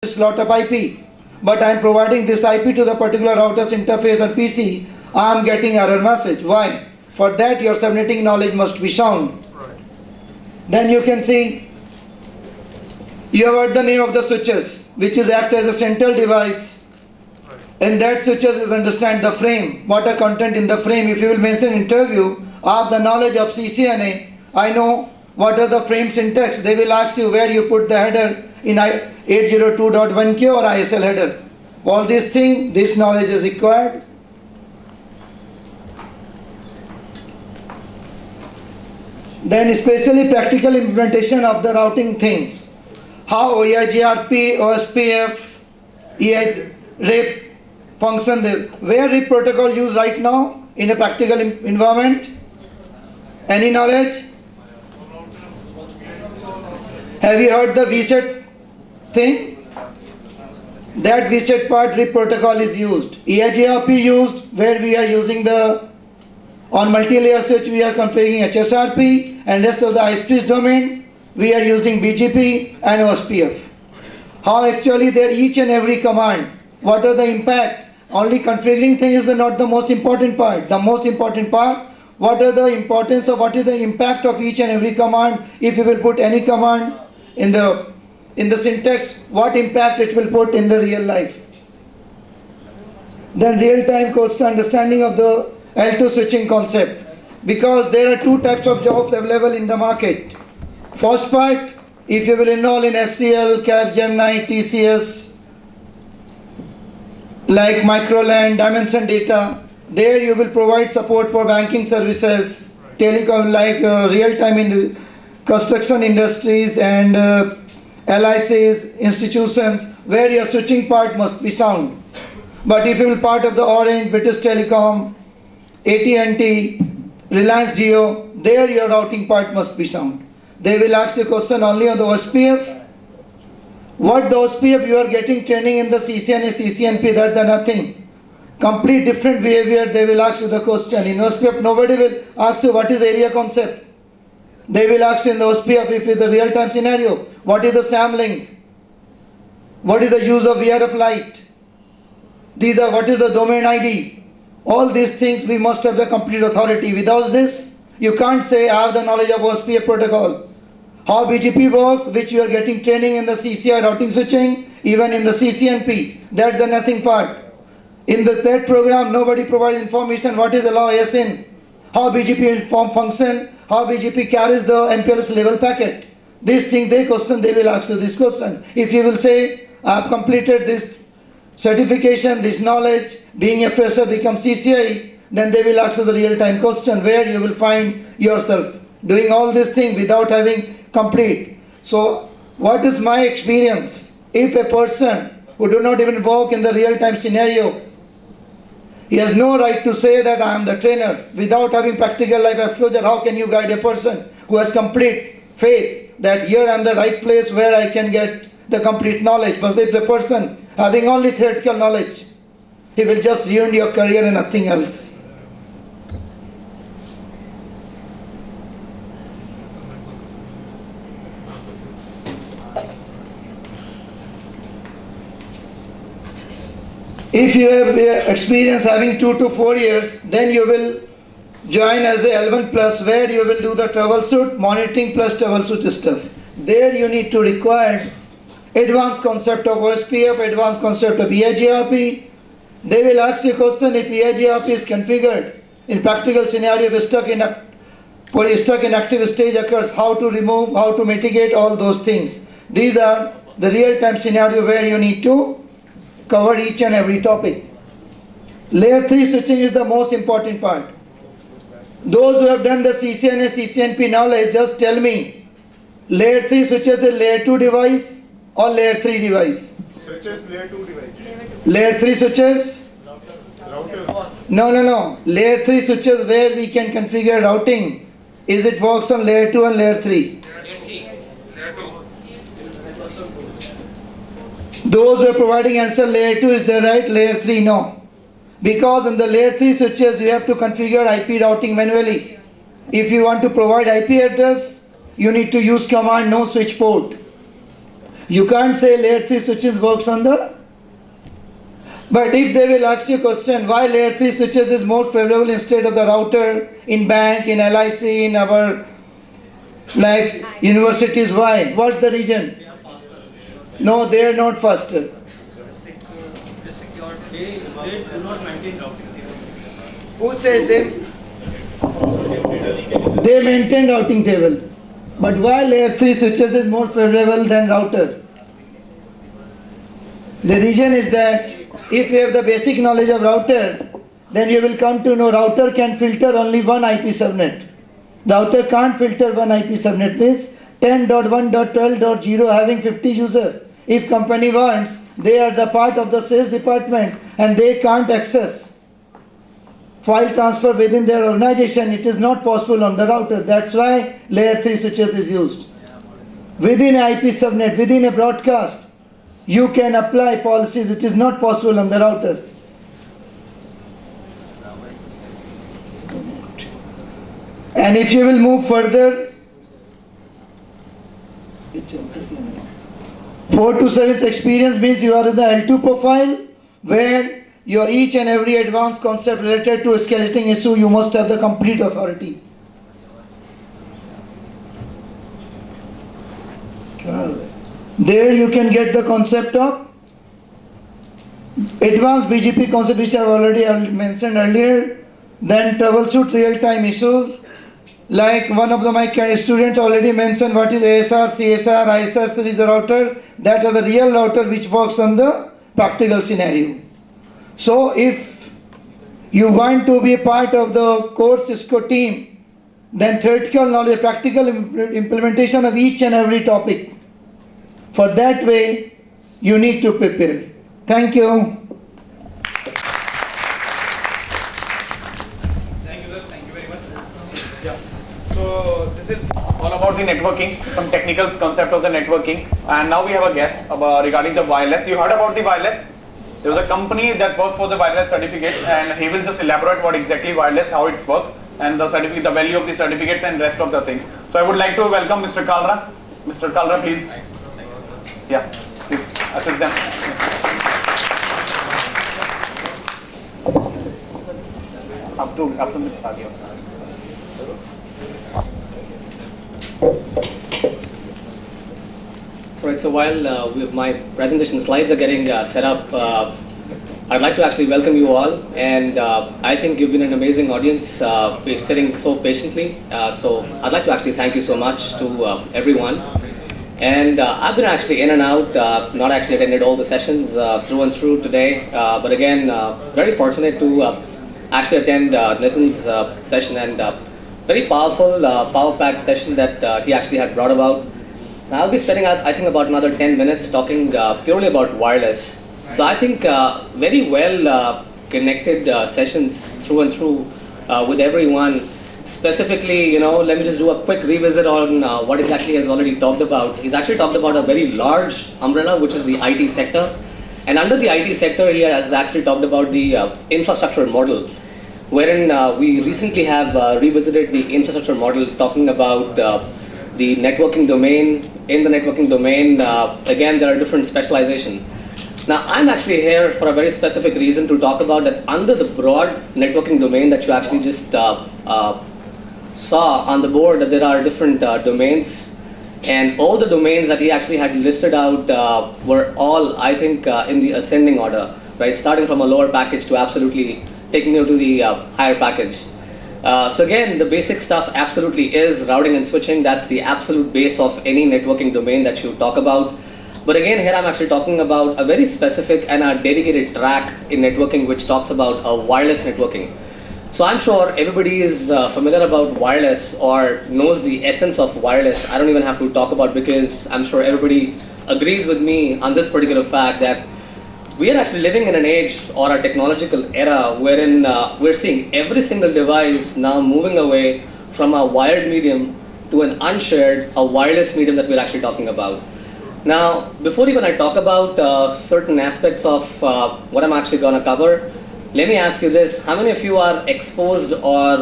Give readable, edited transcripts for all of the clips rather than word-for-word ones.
this lot of IP, but I am providing this IP to the particular router's interface on PC, I am getting error message. Why? For that your subnetting knowledge must be sound. Then you can see, you have heard the name of the switches, which is act as a central device. And that switches is understand the frame, what are content in the frame. If you will mention interview, I have the knowledge of CCNA, I know what are the frame syntax. They will ask you where you put the header in 802.1q or ISL header. All these things, this knowledge is required. Then especially practical implementation of the routing things. How EIGRP, OSPF, RIP function there. Where RIP protocol used right now in a practical environment? Any knowledge? Have you heard the VSET thing? That VSET part RIP protocol is used. EIGRP used where we are using the on multi-layer switch we are configuring HSRP, and rest of the ISPs domain we are using BGP and OSPF. How actually there each and every command, what are the impact? Only configuring thing is not the most important part. The most important part, what are the importance of what is the impact of each and every command. If you will put any command in the syntax, what impact it will put in the real life. Then real-time question, understanding of the L2 switching concept, because there are two types of jobs available in the market. First part, if you will enroll in SCL, Capgemini, TCS, like Microland, Dimension Data, there you will provide support for banking services, telecom, like real-time in construction industries and LICs, institutions, where your switching part must be sound. But if you will part of the Orange, British Telecom, AT&T, Reliance Jio, there your routing part must be sound. They will ask you question only on the OSPF. What the OSPF you are getting training in the CCNA, CCNP, that's the nothing. Complete different behavior, they will ask you the question. In OSPF nobody will ask you what is area concept. They will ask you in the OSPF if it's a real-time scenario, what is the SAM link? What is the use of VRF light? These are what is the domain ID? All these things we must have the complete authority. Without this, you can't say I have the knowledge of OSPF protocol. How BGP works, which you are getting training in the CCI routing switching, even in the CCNP, that's the nothing part. In the TED program, nobody provides information what is allow ASN, how BGP inform function, how BGP carries the MPLS level packet. These things they question, they will ask you this question. If you will say, I have completed this certification, this knowledge, being a fresher become CCI, then they will ask you the real-time question where you will find yourself doing all these things without having complete. So what is my experience? If a person who do not even work in the real-time scenario, he has no right to say that I am the trainer. Without having practical life exposure, how can you guide a person who has complete faith that here I am the right place where I can get the complete knowledge? But if a person having only theoretical knowledge, he will just ruin your career and nothing else. If you have experience having 2 to 4 years, then you will join as a L1 plus, where you will do the troubleshoot, monitoring plus troubleshoot stuff. There you need to require advanced concept of OSPF, advanced concept of EIGRP. They will ask you a question if EIGRP is configured. In practical scenario, if stuck in active stage occurs, how to remove, how to mitigate, all those things. These are the real-time scenario where you need to cover each and every topic. Layer 3 switching is the most important part. Those who have done the CCNA, CCNP knowledge, just tell me, layer 3 switches is layer 2 device or layer 3 device? Switches layer 2 device. Layer 3 switches? Router. No. Layer 3 switches where we can configure routing. Is it works on layer 2 and layer 3? Those who are providing answer layer 2 is the right, layer 3 no. Because in the layer 3 switches you have to configure IP routing manually. If you want to provide IP address, you need to use command no switch port. You can't say layer 3 switches works on the. But if they will ask you a question, why layer 3 switches is more favorable instead of the router in bank, in LIC, in our like universities, why? What's the reason? No, they are not faster. They do not maintain routing. Who says they? They maintain routing table. But why layer 3 switches is more favorable than router? The reason is that if you have the basic knowledge of router, then you will come to know router can filter only one IP subnet. Router can't filter one IP subnet, means 10.1.12.0 having 50 users. If company wants, they are the part of the sales department and they can't access file transfer within their organization. It is not possible on the router. That's why layer 3 switches is used. Within IP subnet, within a broadcast, you can apply policies which is not possible on the router. And if you will move further, 4 to 7 experience means you are in the L2 profile where your each and every advanced concept related to a skeleton issue, you must have the complete authority. There you can get the concept of advanced BGP concept which I have already mentioned earlier. Then troubleshoot real-time issues. Like one of my students already mentioned what is ASR, CSR, ISR series router. That is the real router which works on the practical scenario. So if you want to be a part of the core Cisco team, then theoretical knowledge, practical implementation of each and every topic. For that way, you need to prepare. Thank you. Thank you, sir. Thank you very much. Yeah. So this is all about the networking, some technical concept of the networking. And now we have a guest regarding the wireless. You heard about the wireless? There was a company that worked for the wireless certificate, and he will just elaborate what exactly wireless, how it works, and the certificate, the value of the certificates, and rest of the things. So I would like to welcome Mr. Kalra. Mr. Kalra, please. Yeah, please assist them. Up to Mr. Sadia. Right, so while my presentation slides are getting set up, I'd like to actually welcome you all, and I think you've been an amazing audience. We're sitting so patiently, so I'd like to actually thank you so much to everyone. And I've been actually in and out, not actually attended all the sessions through and through today, but again, very fortunate to actually attend Nitin's session, and very powerful, power-packed session that he actually had brought about. I'll be spending, I think, about another 10 minutes talking purely about wireless. So I think very well connected sessions through and through with everyone. Specifically, let me just do a quick revisit on what exactly has already talked about. He's actually talked about a very large umbrella, which is the IT sector. And under the IT sector, he has actually talked about the infrastructure model, wherein we recently have revisited the infrastructure model, talking about the networking domain. In the networking domain, again, there are different specializations. Now, I'm actually here for a very specific reason to talk about that under the broad networking domain that you actually just saw on the board, that there are different domains, and all the domains that he actually had listed out were all, I think, in the ascending order, right? Starting from a lower package to absolutely taking you to the higher package. So again, the basic stuff absolutely is routing and switching. That's the absolute base of any networking domain that you talk about. But again, here I'm actually talking about a very specific and a dedicated track in networking which talks about wireless networking. So I'm sure everybody is familiar about wireless or knows the essence of wireless. I don't even have to talk about, because I'm sure everybody agrees with me on this particular fact that we are actually living in an age or a technological era wherein we're seeing every single device now moving away from a wired medium to an unshared, a wireless medium that we're actually talking about. Now, before even I talk about certain aspects of what I'm actually going to cover, let me ask you this. How many of you are exposed or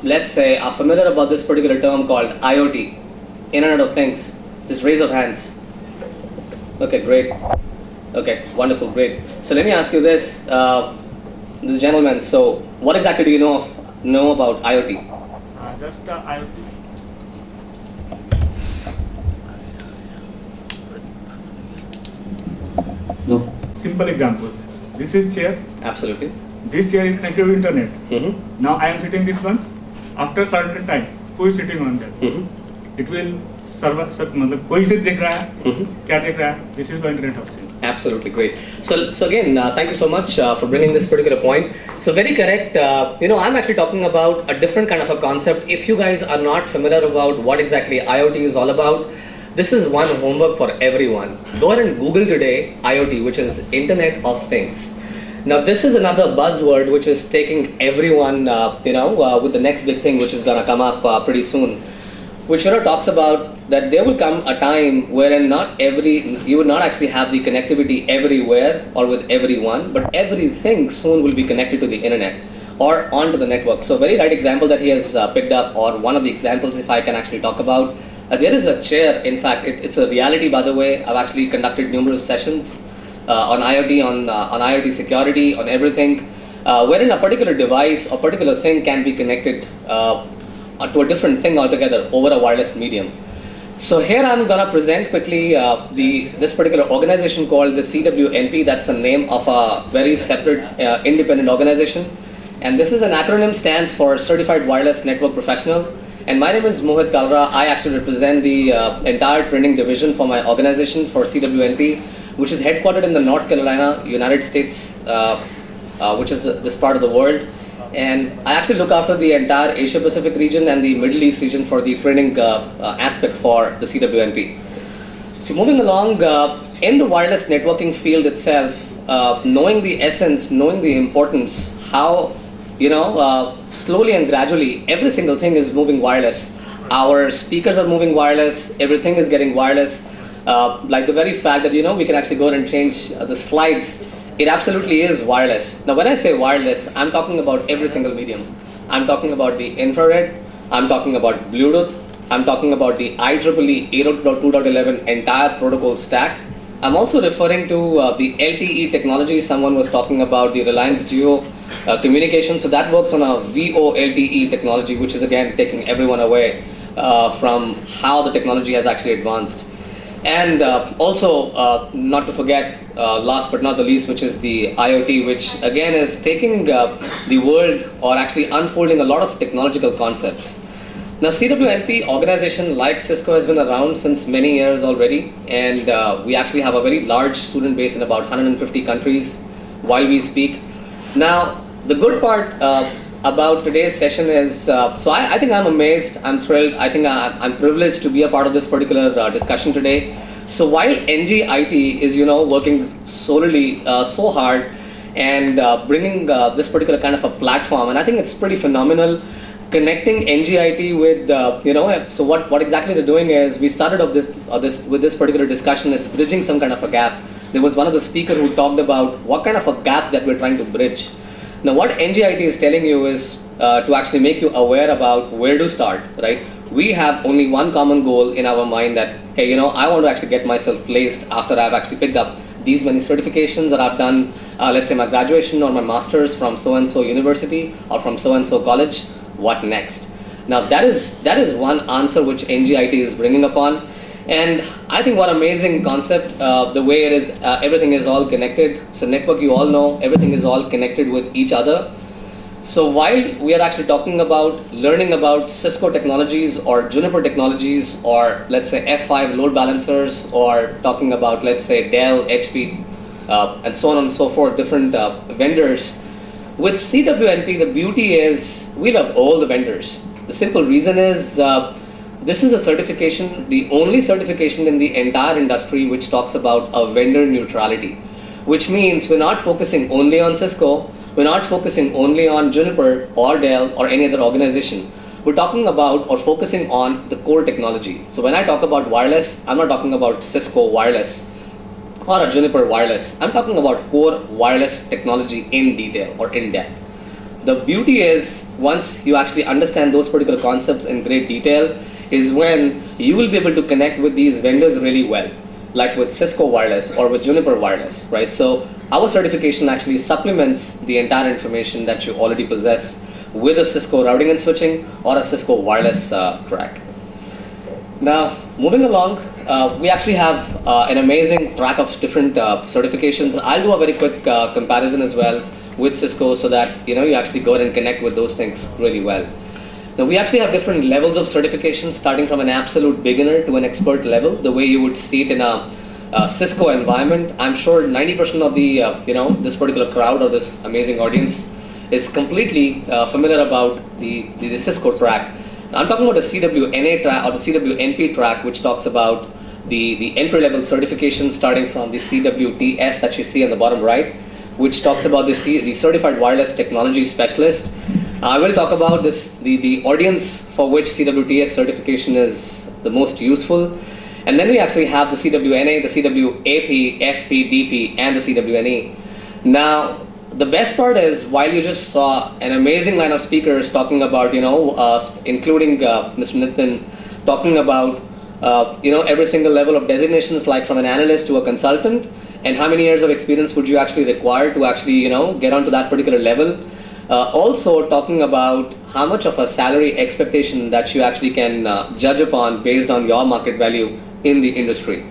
let's say are familiar about this particular term called IoT, Internet of Things? Just raise of hands. Okay, great. Okay, wonderful, great. So let me ask you this, this gentleman. So, what exactly do you know about IoT? Just IoT. No. Simple example. This is chair. Absolutely. This chair is connected to internet. Mm-hmm. Now I am sitting this one. After certain time, who is sitting on that? Mm-hmm. It will serve. मतलब कोई से देख रहा है, Mm-hmm. क्या देख रहा है? This is the Internet of Things. Absolutely great. So again, thank you so much for bringing this particular point. So very correct. I'm actually talking about a different kind of a concept. If you guys are not familiar about what exactly IoT is all about, this is one homework for everyone. Go ahead and Google today IoT, which is Internet of Things. Now this is another buzzword which is taking everyone, with the next big thing which is gonna come up pretty soon, which talks about that there will come a time wherein you will not actually have the connectivity everywhere or with everyone, but everything soon will be connected to the internet or onto the network. So very right example that he has picked up, or one of the examples if I can actually talk about. There is a chair, in fact, it's a reality by the way. I've actually conducted numerous sessions on IoT, on IoT security, on everything, wherein a particular device or particular thing can be connected to a different thing altogether over a wireless medium. So here I'm gonna present quickly this particular organization called the CWNP. That's the name of a very separate independent organization. And this is an acronym, stands for Certified Wireless Network Professional. And my name is Mohit Kalra. I actually represent the entire training division for my organization for CWNP, which is headquartered in the North Carolina, United States, which is this part of the world. And I actually look after the entire Asia Pacific region and the Middle East region for the training aspect for the CWNP. So moving along, in the wireless networking field itself, knowing the essence, knowing the importance, how slowly and gradually every single thing is moving wireless. Our speakers are moving wireless, everything is getting wireless. Like the very fact that we can actually go and change the slides. It absolutely is wireless. Now when I say wireless, I'm talking about every single medium. I'm talking about the infrared, I'm talking about Bluetooth, I'm talking about the IEEE 802.11 entire protocol stack. I'm also referring to the LTE technology. Someone was talking about the Reliance Jio communication. So that works on a VoLTE technology, which is again taking everyone away from how the technology has actually advanced. And also, not to forget, last but not the least, which is the IoT, which again is taking the world, or actually unfolding a lot of technological concepts. Now, CWNP organization like Cisco has been around since many years already, and we actually have a very large student base in about 150 countries while we speak. Now, the good part about today's session is, so I think I'm amazed, I'm thrilled, I think I'm privileged to be a part of this particular discussion today. So while NGIT is, working solely so hard and bringing this particular kind of a platform, and I think it's pretty phenomenal, connecting NGIT with, so what exactly they're doing is, we started off with this particular discussion, it's bridging some kind of a gap. There was one of the speakers who talked about what kind of a gap that we're trying to bridge. Now what NGIT is telling you is to actually make you aware about where to start, right? We have only one common goal in our mind that, hey, I want to actually get myself placed after I've actually picked up these many certifications that I've done, let's say my graduation or my master's from so-and-so university or from so-and-so college, what next? Now that is one answer which NGIT is bringing upon. And I think what amazing concept, the way it is, everything is all connected. So network, you all know, everything is all connected with each other. So while we are actually talking about learning about Cisco technologies or Juniper technologies, or let's say F5 load balancers, or talking about, let's say, Dell, HP, and so on and so forth, different vendors, with CWNP, the beauty is we love all the vendors. The simple reason is, this is a certification, the only certification in the entire industry which talks about a vendor neutrality, which means we're not focusing only on Cisco, we're not focusing only on Juniper or Dell or any other organization. We're talking about or focusing on the core technology. So when I talk about wireless, I'm not talking about Cisco wireless or a Juniper wireless. I'm talking about core wireless technology in detail or in depth. The beauty is, once you actually understand those particular concepts in great detail, is when you will be able to connect with these vendors really well. like with Cisco Wireless or with Juniper Wireless, right? So our certification actually supplements the entire information that you already possess with a Cisco routing and switching or a Cisco wireless track. Now, moving along, we actually have an amazing track of different certifications. I'll do a very quick comparison as well with Cisco so that you actually go ahead and connect with those things really well. Now, we actually have different levels of certification, starting from an absolute beginner to an expert level, the way you would see it in a Cisco environment. I'm sure 90% of the this particular crowd or this amazing audience is completely familiar about the Cisco track. Now, I'm talking about the CWNA track or the CWNP track, which talks about the entry-level certification starting from the CWTS that you see on the bottom right, which talks about the Certified Wireless Technology Specialist. I will talk about this, the audience for which CWTS certification is the most useful. And then we actually have the CWNA, the CWAP, SP, DP, and the CWNE. Now, the best part is, while you just saw an amazing line of speakers talking about, including Mr. Nitin, talking about, every single level of designations, like from an analyst to a consultant, and how many years of experience would you actually require to actually, get onto that particular level. Also talking about how much of a salary expectation that you actually can judge upon based on your market value in the industry.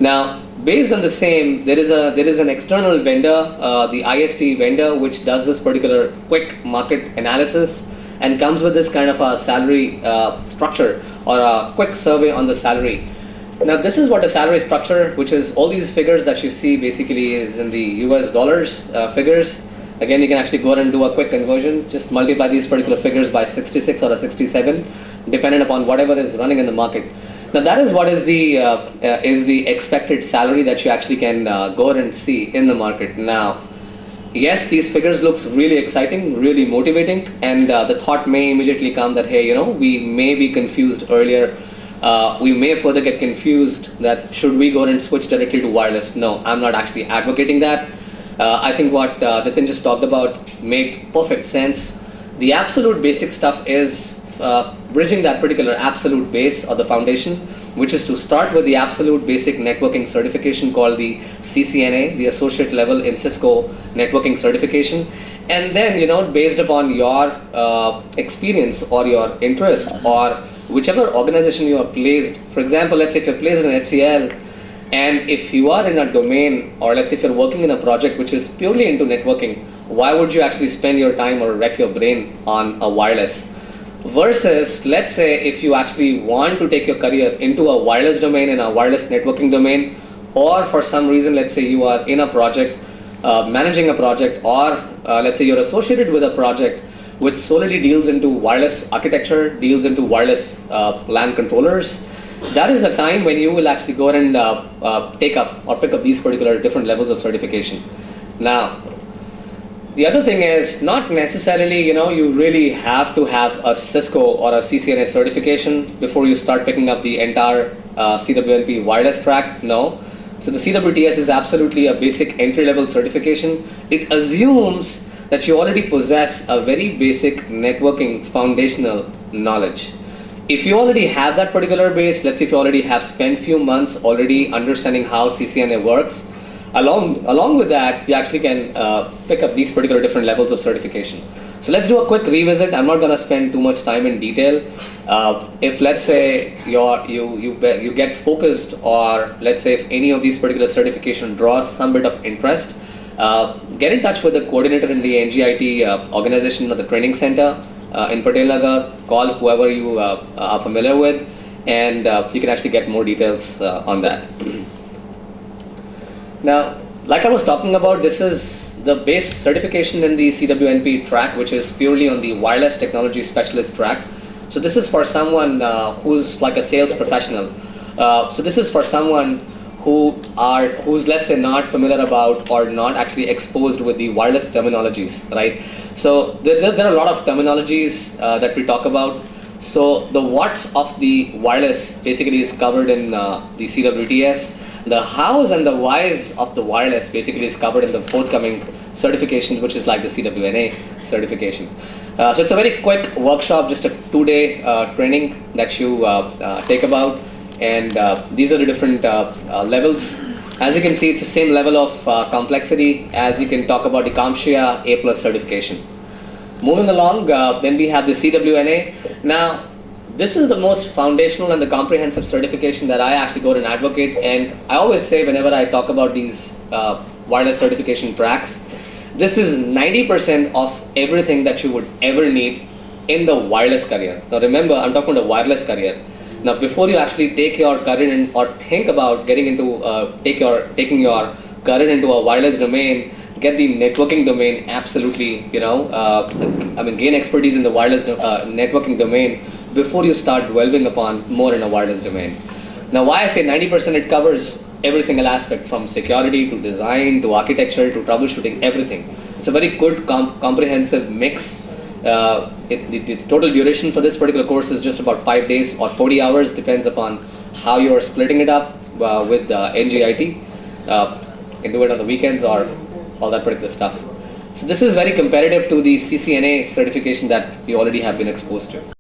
Now, based on the same, there is an external vendor, the IST vendor, which does this particular quick market analysis and comes with this kind of a salary structure or a quick survey on the salary. Now, this is what the salary structure, which is all these figures that you see basically is in the US dollars figures. Again, you can actually go ahead and do a quick conversion. Just multiply these particular figures by 66 or a 67, depending upon whatever is running in the market. Now, that is what is the expected salary that you actually can go ahead and see in the market. Now, yes, these figures looks really exciting, really motivating, and the thought may immediately come that, hey, we may be confused earlier. We may further get confused that should we go ahead and switch directly to wireless? No, I'm not actually advocating that. I think what Nitin just talked about made perfect sense. The absolute basic stuff is bridging that particular absolute base or the foundation, which is to start with the absolute basic networking certification called the CCNA, the Associate Level in Cisco Networking Certification. And then, based upon your experience or your interest or whichever organization you are placed, for example, let's say if you're placed in HCL, and if you are in a domain, or let's say if you're working in a project which is purely into networking, why would you actually spend your time or wreck your brain on a wireless? Versus, let's say if you actually want to take your career into a wireless domain, in a wireless networking domain, or for some reason, let's say you are in a project, managing a project, or let's say you're associated with a project which solely deals into wireless architecture, deals into wireless LAN controllers. That is the time when you will actually go ahead and take up or pick up these particular different levels of certification. Now, the other thing is not necessarily, you really have to have a Cisco or a CCNA certification before you start picking up the entire CWNP wireless track. No. So the CWTS is absolutely a basic entry-level certification. It assumes that you already possess a very basic networking foundational knowledge. If you already have that particular base, let's say if you already have spent few months already understanding how CCNA works, along with that, you actually can pick up these particular different levels of certification. So let's do a quick revisit. I'm not going to spend too much time in detail. If let's say you get focused, or let's say if any of these particular certification draws some bit of interest, get in touch with the coordinator in the NGIT organization or the training center in Patel Nagar. Call whoever you are familiar with, and you can actually get more details on that. Now, like I was talking about, this is the base certification in the CWNP track, which is purely on the wireless technology specialist track. So this is for someone who's like a sales professional. So this is for someone who's let's say not familiar about or not actually exposed with the wireless terminologies, right? So there are a lot of terminologies that we talk about. So the what's of the wireless basically is covered in the CWTS. The hows and the whys of the wireless basically is covered in the forthcoming certifications, which is like the CWNA certification. So it's a very quick workshop, just a 2-day training that you take about. and these are the different levels. As you can see, it's the same level of complexity as you can talk about the CompTIA A+ certification. Moving along, then we have the CWNA. Now, this is the most foundational and the comprehensive certification that I actually go and advocate, and I always say whenever I talk about these wireless certification tracks, this is 90% of everything that you would ever need in the wireless career. Now remember, I'm talking about the wireless career. Now before you actually take your career or think about getting into, taking your career into a wireless domain, get the networking domain absolutely, gain expertise in the wireless networking domain before you start delving upon more in a wireless domain. Now why I say 90%, it covers every single aspect from security to design to architecture to troubleshooting, everything. It's a very good comprehensive mix. The total duration for this particular course is just about 5 days or 40 hours, depends upon how you're splitting it up with NGIT. You can do it on the weekends or all that particular stuff. So this is very competitive to the CCNA certification that we already have been exposed to.